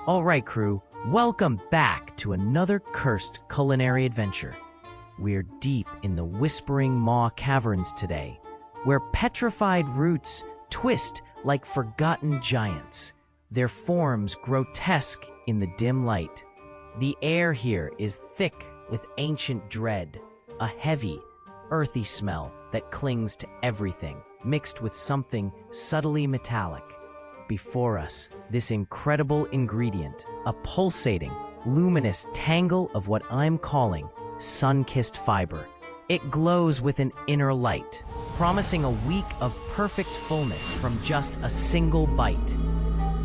Alright crew, welcome back to another cursed culinary adventure. We're deep in the Whispering Maw Caverns today, where petrified roots twist like forgotten giants, their forms grotesque in the dim light. The air here is thick with ancient dread, a heavy, earthy smell that clings to everything, mixed with something subtly metallic. Before us, this incredible ingredient, a pulsating, luminous tangle of what I'm calling sun-kissed fiber. It glows with an inner light, promising a week of perfect fullness from just a single bite.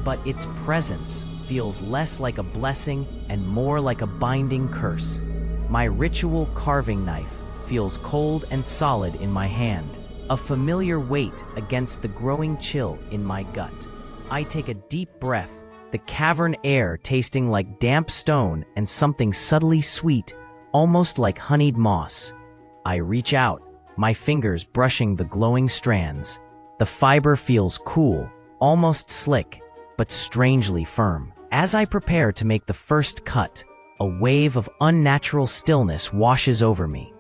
But its presence feels less like a blessing and more like a binding curse. My ritual carving knife feels cold and solid in my hand, a familiar weight against the growing chill in my gut. I take a deep breath, the cavern air tasting like damp stone and something subtly sweet, almost like honeyed moss. I reach out, my fingers brushing the glowing strands. The fiber feels cool, almost slick, but strangely firm. As I prepare to make the first cut, a wave of unnatural stillness washes over me.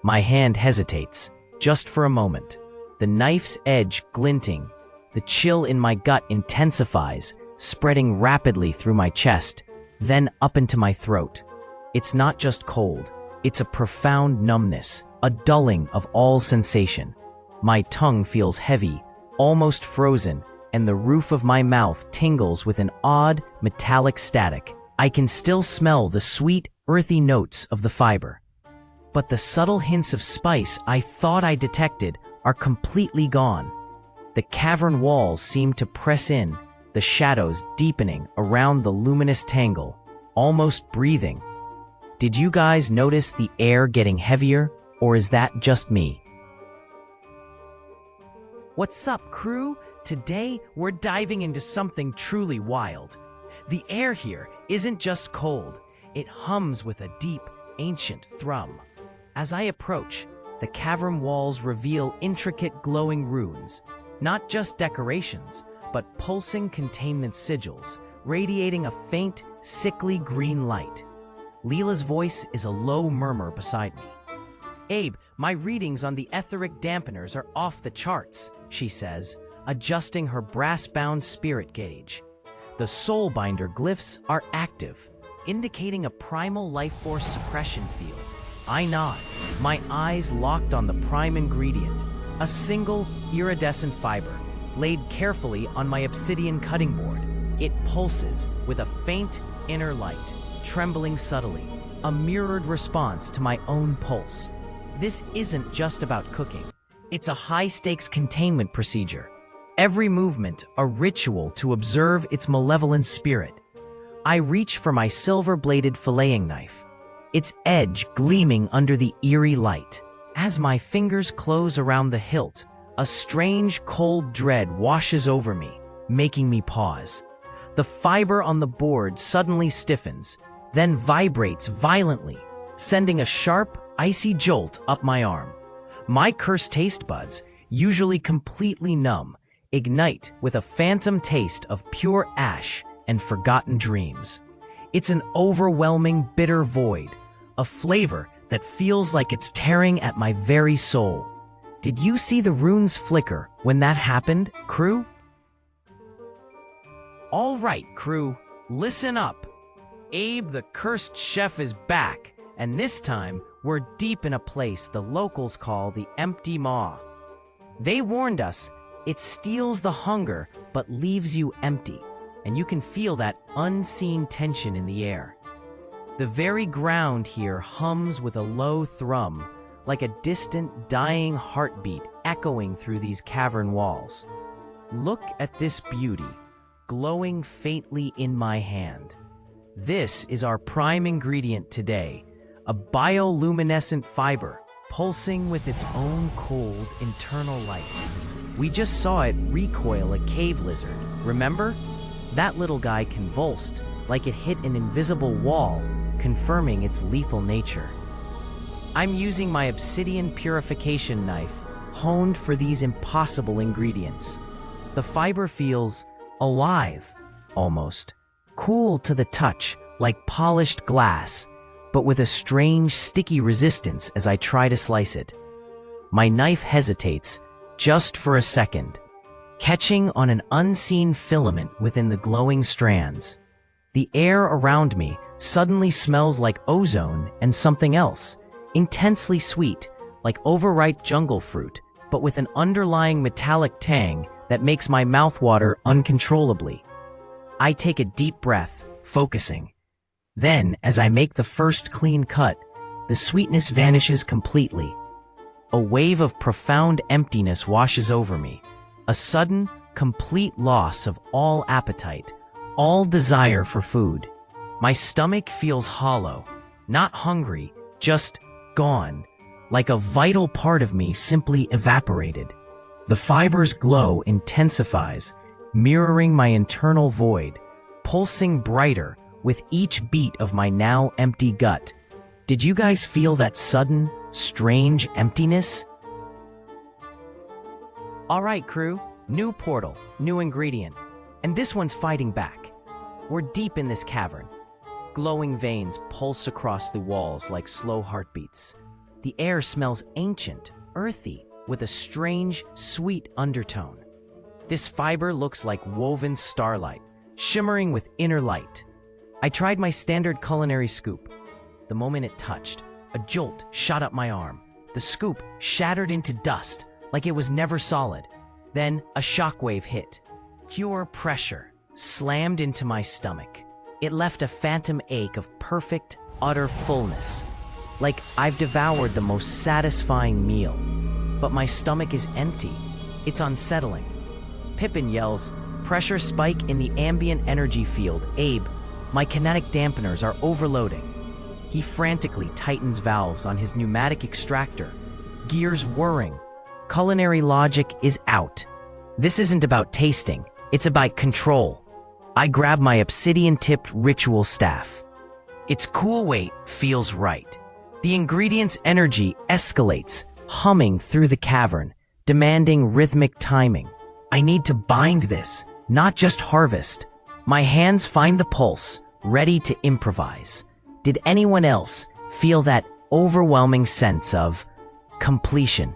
My hand hesitates, just for a moment, the knife's edge glinting. The chill in my gut intensifies, spreading rapidly through my chest, then up into my throat. It's not just cold, it's a profound numbness, a dulling of all sensation. My tongue feels heavy, almost frozen, and the roof of my mouth tingles with an odd, metallic static. I can still smell the sweet, earthy notes of the fiber. But the subtle hints of spice I thought I detected are completely gone. The cavern walls seem to press in, the shadows deepening around the luminous tangle, almost breathing. Did you guys notice the air getting heavier, or is that just me? What's up, crew? Today, we're diving into something truly wild. The air here isn't just cold, it hums with a deep, ancient thrum. As I approach, the cavern walls reveal intricate glowing runes, not just decorations, but pulsing containment sigils, radiating a faint, sickly green light. Leela's voice is a low murmur beside me. "Abe, my readings on the etheric dampeners are off the charts," she says, adjusting her brass-bound spirit gauge. The soulbinder glyphs are active, indicating a primal life force suppression field. I nod, my eyes locked on the prime ingredient, a single iridescent fiber, laid carefully on my obsidian cutting board. It pulses with a faint inner light, trembling subtly, a mirrored response to my own pulse. This isn't just about cooking. It's a high-stakes containment procedure. Every movement a ritual to observe its malevolent spirit. I reach for my silver-bladed filleting knife, its edge gleaming under the eerie light. As my fingers close around the hilt, a strange, cold dread washes over me, making me pause. The fiber on the board suddenly stiffens, then vibrates violently, sending a sharp, icy jolt up my arm. My cursed taste buds, usually completely numb, ignite with a phantom taste of pure ash and forgotten dreams. It's an overwhelming, bitter void, a flavor that feels like it's tearing at my very soul. Did you see the runes flicker when that happened, crew? All right, crew, listen up. Abe the Cursed Chef is back, and this time we're deep in a place the locals call the Empty Maw. They warned us, it steals the hunger but leaves you empty, and you can feel that unseen tension in the air. The very ground here hums with a low thrum, like a distant, dying heartbeat echoing through these cavern walls. Look at this beauty, glowing faintly in my hand. This is our prime ingredient today, a bioluminescent fiber, pulsing with its own cold, internal light. We just saw it recoil a cave lizard, remember? That little guy convulsed, like it hit an invisible wall, confirming its lethal nature. I'm using my obsidian purification knife, honed for these impossible ingredients. The fiber feels alive, almost, cool to the touch, like polished glass, but with a strange, sticky resistance as I try to slice it. My knife hesitates, just for a second, catching on an unseen filament within the glowing strands. The air around me suddenly smells like ozone and something else, intensely sweet, like overripe jungle fruit, but with an underlying metallic tang that makes my mouth water uncontrollably. I take a deep breath, focusing. Then, as I make the first clean cut, the sweetness vanishes completely. A wave of profound emptiness washes over me, a sudden, complete loss of all appetite, all desire for food. My stomach feels hollow, not hungry, just gone, like a vital part of me simply evaporated. The fiber's glow intensifies, mirroring my internal void, pulsing brighter with each beat of my now empty gut. Did you guys feel that sudden, strange emptiness? All right, crew, new portal, new ingredient, and this one's fighting back. We're deep in this cavern. Glowing veins pulse across the walls like slow heartbeats. The air smells ancient, earthy, with a strange, sweet undertone. This fiber looks like woven starlight, shimmering with inner light. I tried my standard culinary scoop. The moment it touched, a jolt shot up my arm. The scoop shattered into dust, like it was never solid. Then a shockwave hit. Pure pressure slammed into my stomach. It left a phantom ache of perfect, utter fullness. Like I've devoured the most satisfying meal. But my stomach is empty. It's unsettling. Pippin yells, "Pressure spike in the ambient energy field. Abe, my kinetic dampeners are overloading." He frantically tightens valves on his pneumatic extractor, gears whirring. Culinary logic is out. This isn't about tasting, it's about control. I grab my obsidian-tipped ritual staff. Its cool weight feels right. The ingredient's energy escalates, humming through the cavern, demanding rhythmic timing. I need to bind this, not just harvest. My hands find the pulse, ready to improvise. Did anyone else feel that overwhelming sense of completion?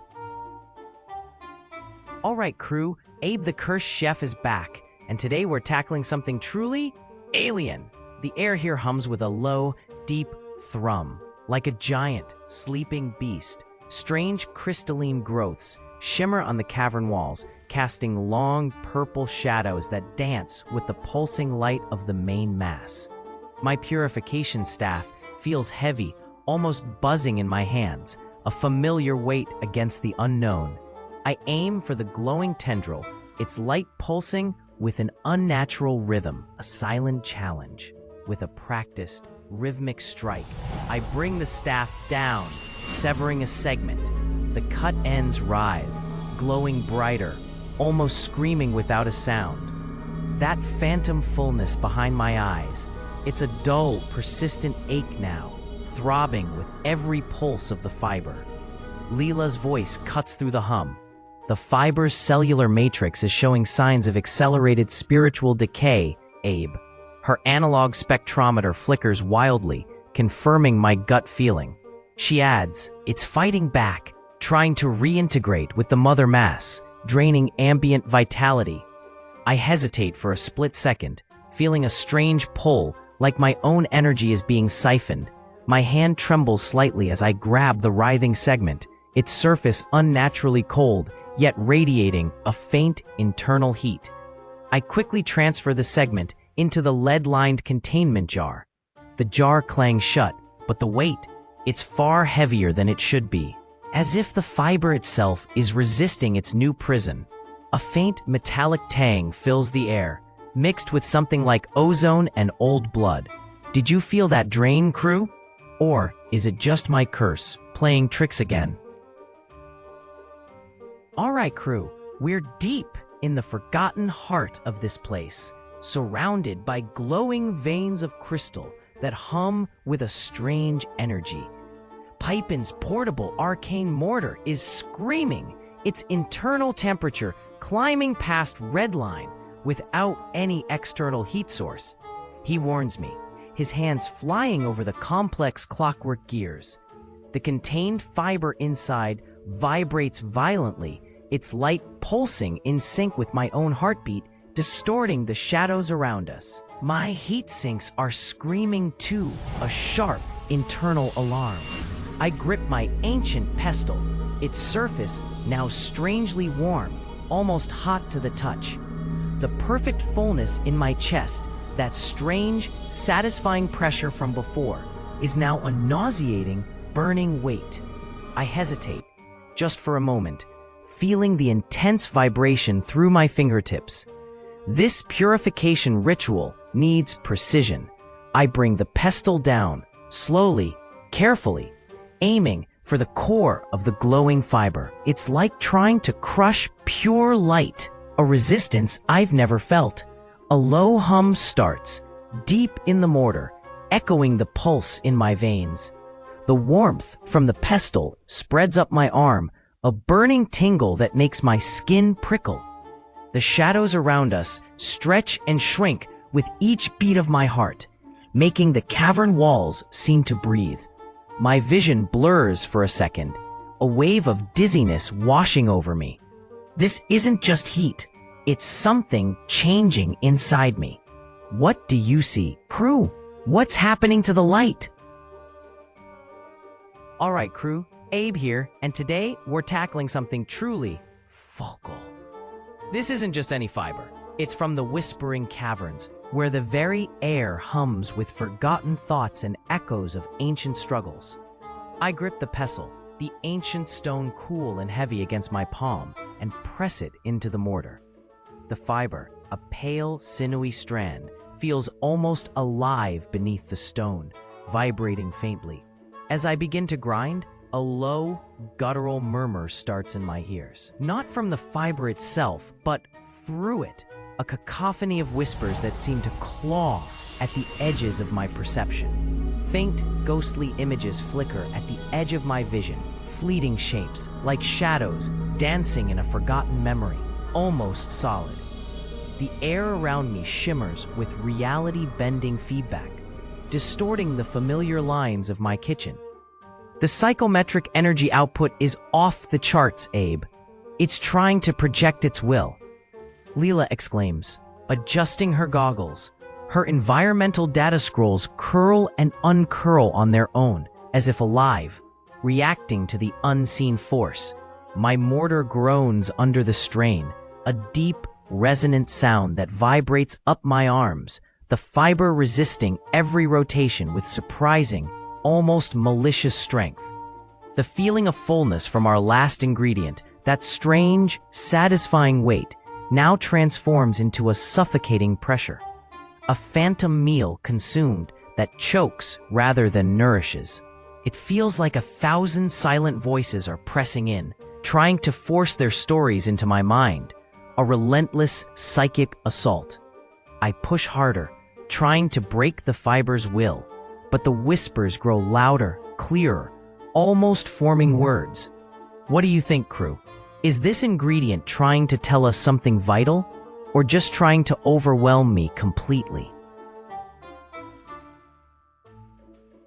All right, crew, Abe the Cursed Chef is back, and today we're tackling something truly alien. The air here hums with a low, deep thrum, like a giant, sleeping beast. Strange crystalline growths shimmer on the cavern walls, casting long purple shadows that dance with the pulsing light of the main mass. My purification staff feels heavy, almost buzzing in my hands, a familiar weight against the unknown. I aim for the glowing tendril, its light pulsing with an unnatural rhythm, a silent challenge. With a practiced, rhythmic strike, I bring the staff down, severing a segment. The cut ends writhe, glowing brighter, almost screaming without a sound. That phantom fullness behind my eyes, it's a dull, persistent ache now, throbbing with every pulse of the fiber. Leela's voice cuts through the hum. The fiber's cellular matrix is showing signs of accelerated spiritual decay, Abe. Her analog spectrometer flickers wildly, confirming my gut feeling. She adds, "It's fighting back, trying to reintegrate with the mother mass, draining ambient vitality." I hesitate for a split second, feeling a strange pull, like my own energy is being siphoned. My hand trembles slightly as I grab the writhing segment, its surface unnaturally cold, yet radiating a faint internal heat. I quickly transfer the segment into the lead-lined containment jar. The jar clangs shut, but the weight, it's far heavier than it should be, as if the fiber itself is resisting its new prison. A faint metallic tang fills the air, mixed with something like ozone and old blood. Did you feel that drain, crew? Or is it just my curse, playing tricks again? All right, crew, we're deep in the forgotten heart of this place, surrounded by glowing veins of crystal that hum with a strange energy. Pipin's portable arcane mortar is screaming, its internal temperature climbing past redline without any external heat source. He warns me, his hands flying over the complex clockwork gears. The contained fiber inside vibrates violently, its light pulsing in sync with my own heartbeat, distorting the shadows around us. My heat sinks are screaming too, a sharp internal alarm. I grip my ancient pestle, its surface now strangely warm, almost hot to the touch. The perfect fullness in my chest, that strange, satisfying pressure from before, is now a nauseating, burning weight. I hesitate, just for a moment, feeling the intense vibration through my fingertips. This purification ritual needs precision. I bring the pestle down, slowly, carefully, aiming for the core of the glowing fiber. It's like trying to crush pure light, a resistance I've never felt. A low hum starts, deep in the mortar, echoing the pulse in my veins. The warmth from the pestle spreads up my arm, a burning tingle that makes my skin prickle. The shadows around us stretch and shrink with each beat of my heart, making the cavern walls seem to breathe. My vision blurs for a second, a wave of dizziness washing over me. This isn't just heat, it's something changing inside me. What do you see, crew? What's happening to the light? All right, crew, Abe here, and today we're tackling something truly focal. This isn't just any fiber. It's from the Whispering Caverns, where the very air hums with forgotten thoughts and echoes of ancient struggles. I grip the pestle, the ancient stone cool and heavy against my palm, and press it into the mortar. The fiber, a pale, sinewy strand, feels almost alive beneath the stone, vibrating faintly. As I begin to grind, a low, guttural murmur starts in my ears. Not from the fiber itself, but through it, a cacophony of whispers that seem to claw at the edges of my perception. Faint, ghostly images flicker at the edge of my vision, fleeting shapes, like shadows dancing in a forgotten memory, almost solid. The air around me shimmers with reality-bending feedback, distorting the familiar lines of my kitchen. The psychometric energy output is off the charts, Abe. It's trying to project its will. Leela exclaims, adjusting her goggles. Her environmental data scrolls curl and uncurl on their own, as if alive, reacting to the unseen force. My mortar groans under the strain, a deep, resonant sound that vibrates up my arms, the fiber resisting every rotation with surprising, almost malicious strength. The feeling of fullness from our last ingredient, that strange, satisfying weight, now transforms into a suffocating pressure. A phantom meal consumed that chokes rather than nourishes. It feels like 1,000 silent voices are pressing in, trying to force their stories into my mind. A relentless psychic assault. I push harder, trying to break the fiber's will, but the whispers grow louder, clearer, almost forming words. What do you think, crew? Is this ingredient trying to tell us something vital, or just trying to overwhelm me completely?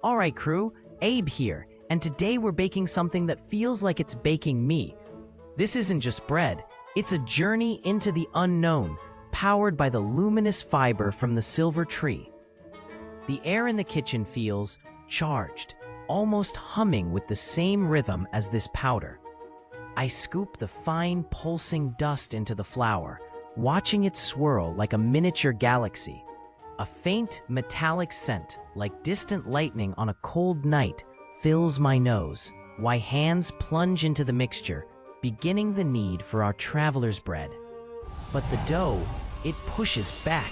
All right, crew, Abe here, and today we're baking something that feels like it's baking me. This isn't just bread, it's a journey into the unknown, powered by the luminous fiber from the silver tree. The air in the kitchen feels charged, almost humming with the same rhythm as this powder. I scoop the fine, pulsing dust into the flour, watching it swirl like a miniature galaxy. A faint, metallic scent, like distant lightning on a cold night, fills my nose, while hands plunge into the mixture, beginning the knead for our traveler's bread. But the dough, it pushes back.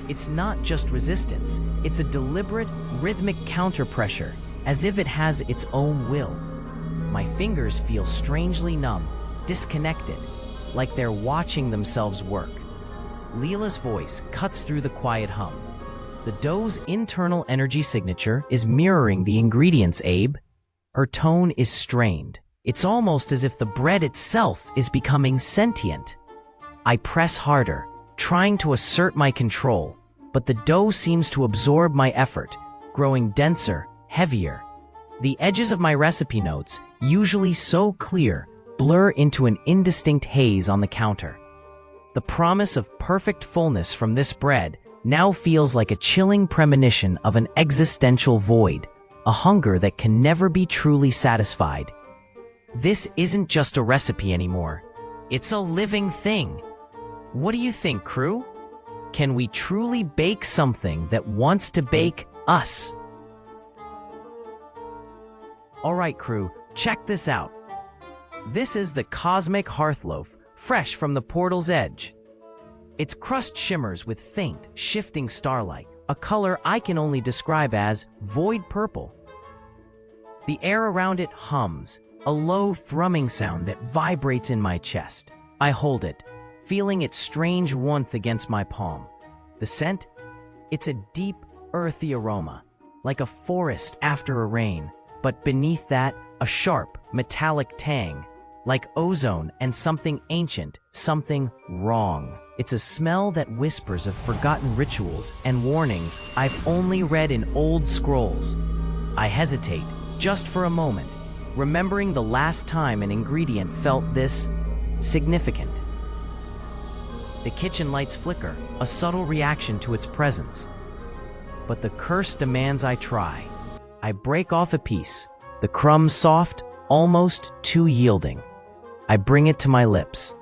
It's not just resistance, it's a deliberate, rhythmic counterpressure, as if it has its own will. My fingers feel strangely numb, disconnected, like they're watching themselves work. Leela's voice cuts through the quiet hum. The dough's internal energy signature is mirroring the ingredients, Abe. Her tone is strained. It's almost as if the bread itself is becoming sentient. I press harder, trying to assert my control, but the dough seems to absorb my effort, growing denser, heavier. The edges of my recipe notes, usually so clear, blur into an indistinct haze on the counter. The promise of perfect fullness from this bread now feels like a chilling premonition of an existential void, a hunger that can never be truly satisfied. This isn't just a recipe anymore. It's a living thing. What do you think, crew? Can we truly bake something that wants to bake us? All right, crew, check this out. This is the cosmic hearth loaf, fresh from the portal's edge. Its crust shimmers with faint, shifting starlight, a color I can only describe as void purple. The air around it hums, a low thrumming sound that vibrates in my chest. I hold it, feeling its strange warmth against my palm. The scent? It's a deep, earthy aroma, like a forest after a rain, but beneath that, a sharp, metallic tang, like ozone and something ancient, something wrong. It's a smell that whispers of forgotten rituals and warnings I've only read in old scrolls. I hesitate, just for a moment, remembering the last time an ingredient felt this significant. The kitchen lights flicker, a subtle reaction to its presence. But the curse demands I try. I break off a piece, the crumbs soft, almost too yielding. I bring it to my lips.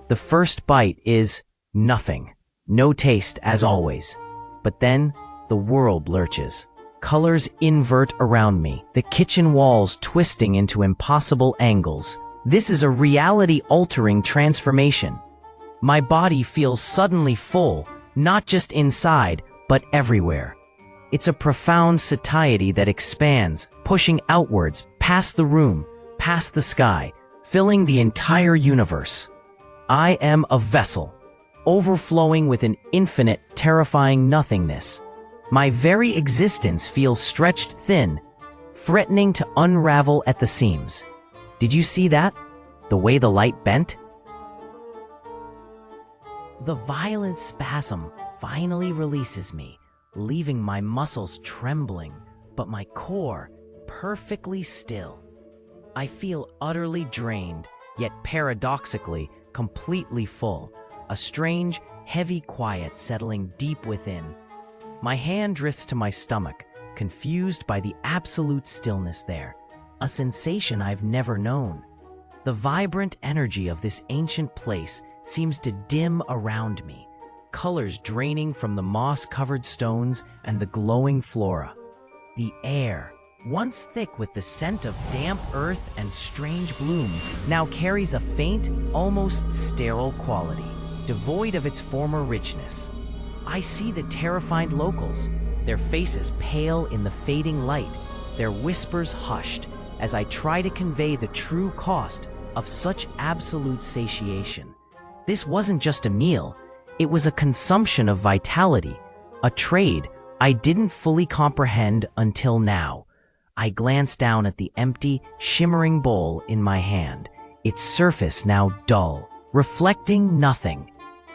The first bite is nothing. No taste, as always. But then, the world lurches. Colors invert around me, the kitchen walls twisting into impossible angles. This is a reality-altering transformation. My body feels suddenly full, not just inside, but everywhere. It's a profound satiety that expands, pushing outwards, past the room, past the sky, filling the entire universe. I am a vessel, overflowing with an infinite, terrifying nothingness. My very existence feels stretched thin, threatening to unravel at the seams. Did you see that? The way the light bent? The violent spasm finally releases me, leaving my muscles trembling, but my core perfectly still. I feel utterly drained, yet paradoxically, completely full, a strange, heavy quiet settling deep within. My hand drifts to my stomach, confused by the absolute stillness there, a sensation I've never known. The vibrant energy of this ancient place seems to dim around me, colors draining from the moss-covered stones and the glowing flora. The air, once thick with the scent of damp earth and strange blooms, now carries a faint, almost sterile quality, devoid of its former richness. I see the terrified locals, their faces pale in the fading light, their whispers hushed, as I try to convey the true cost of such absolute satiation. This wasn't just a meal, it was a consumption of vitality, a trade I didn't fully comprehend until now. I glance down at the empty, shimmering bowl in my hand, its surface now dull, reflecting nothing.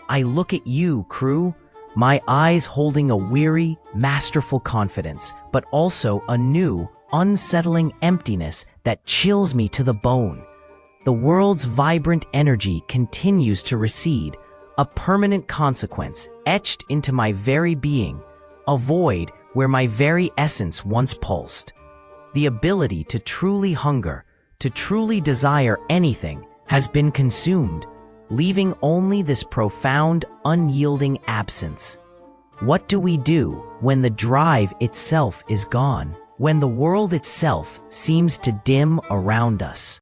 I look at you, crew, my eyes holding a weary, masterful confidence, but also a new, unsettling emptiness that chills me to the bone. The world's vibrant energy continues to recede, a permanent consequence etched into my very being, a void where my very essence once pulsed. The ability to truly hunger, to truly desire anything, has been consumed, leaving only this profound, unyielding absence. What do we do when the drive itself is gone, when the world itself seems to dim around us?